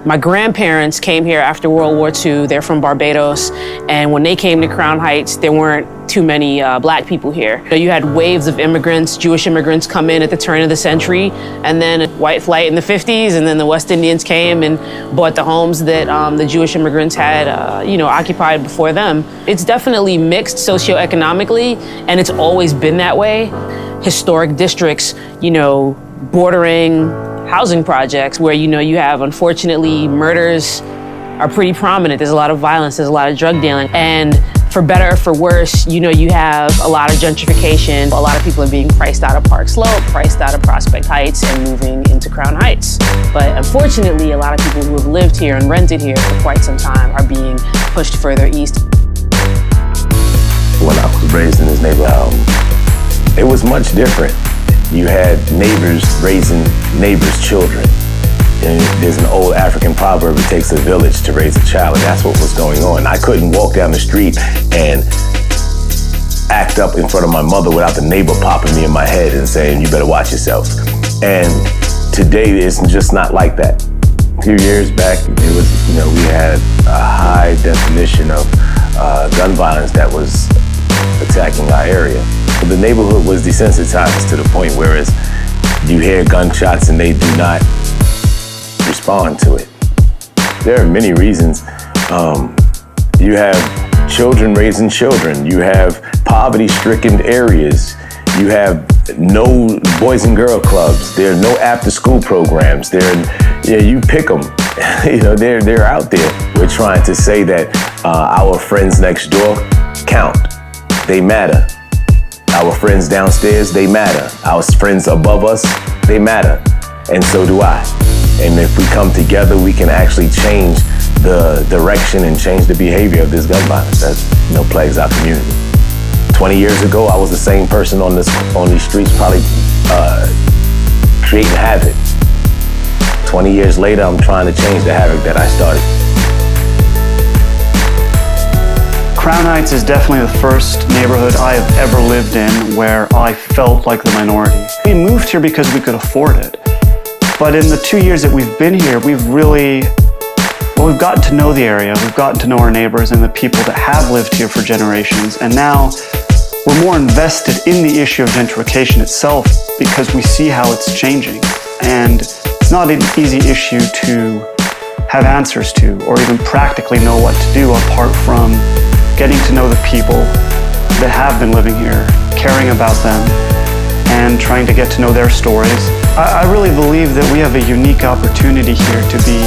My grandparents came here after World War II. They're from Barbados. And when they came to Crown Heights, there weren't too many black people here. You had waves of immigrants, Jewish immigrants come in at the turn of the century, and then white flight in the 50s, and then the West Indians came and bought the homes that the Jewish immigrants had occupied before them. It's definitely mixed socioeconomically, and it's always been that way. Historic districts, bordering housing projects where, you have, unfortunately, murders are pretty prominent. There's a lot of violence, there's a lot of drug dealing. And for better or for worse, you have a lot of gentrification. A lot of people are being priced out of Park Slope, priced out of Prospect Heights, and moving into Crown Heights. But unfortunately, a lot of people who have lived here and rented here for quite some time are being pushed further east. When I was raised in this neighborhood, it was much different. You had neighbors raising neighbors' children. And there's an old African proverb, it takes a village to raise a child, and that's what was going on. I couldn't walk down the street and act up in front of my mother without the neighbor popping me in my head and saying, you better watch yourself. And today, it's just not like that. A few years back, it was, we had a high definition of gun violence that was attacking our area. The neighborhood was desensitized to the point whereas you hear gunshots and they do not respond to it. There are many reasons. You have children raising children. You have poverty-stricken areas. You have no boys and girl clubs. There are no after-school programs. You pick them. They're out there. We're trying to say that our friends next door count. They matter. Our friends downstairs, they matter. Our friends above us, they matter. And so do I. And if we come together, we can actually change the direction and change the behavior of this gun violence that plagues our community. 20 years ago, I was the same person on these streets, probably creating havoc. 20 years later, I'm trying to change the havoc that I started. Crown Heights is definitely the first neighborhood I have ever lived in where I felt like the minority. We moved here because we could afford it. But in the 2 years that we've been here, we've gotten to know the area, we've gotten to know our neighbors and the people that have lived here for generations. And now we're more invested in the issue of gentrification itself because we see how it's changing. And it's not an easy issue to have answers to or even practically know what to do apart from getting to know the people that have been living here, caring about them, and trying to get to know their stories. I really believe that we have a unique opportunity here to be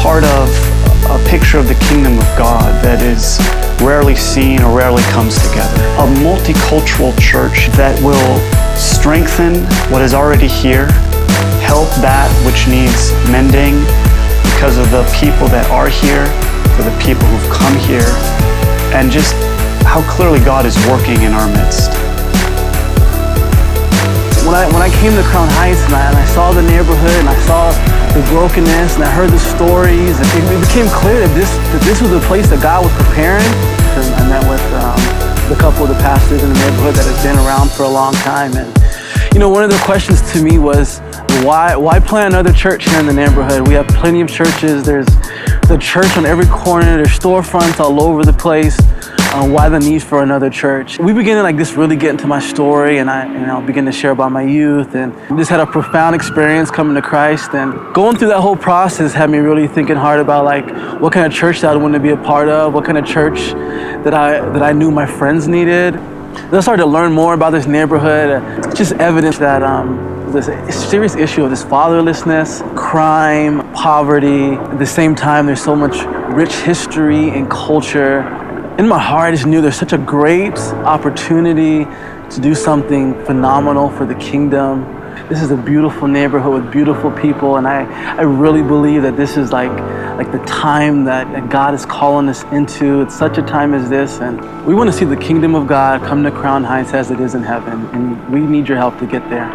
part of a picture of the kingdom of God that is rarely seen or rarely comes together. A multicultural church that will strengthen what is already here, help that which needs mending because of the people that are here, for the people who've come here, and just how clearly God is working in our midst. When I came to Crown Heights and I saw the neighborhood and I saw the brokenness and I heard the stories, and it became clear that this was the place that God was preparing. And I met with a couple of the pastors in the neighborhood that has been around for a long time. And one of the questions to me was, why plant another church here in the neighborhood? We have plenty of churches. There's the church on every corner. There's storefronts all over the place. Why the need for another church? We began to just really get into my story, and I'll begin to share about my youth, and just had a profound experience coming to Christ. And going through that whole process had me really thinking hard about what kind of church that I wanted to be a part of, what kind of church that I knew my friends needed. Then I started to learn more about this neighborhood. It's just evidence that there's a serious issue of this fatherlessness, crime, poverty. At the same time, there's so much rich history and culture. In my heart, I just knew there's such a great opportunity to do something phenomenal for the kingdom. This is a beautiful neighborhood with beautiful people, and I really believe that this is like the time that God is calling us into. It's such a time as this, and we want to see the kingdom of God come to Crown Heights as it is in heaven, and we need your help to get there.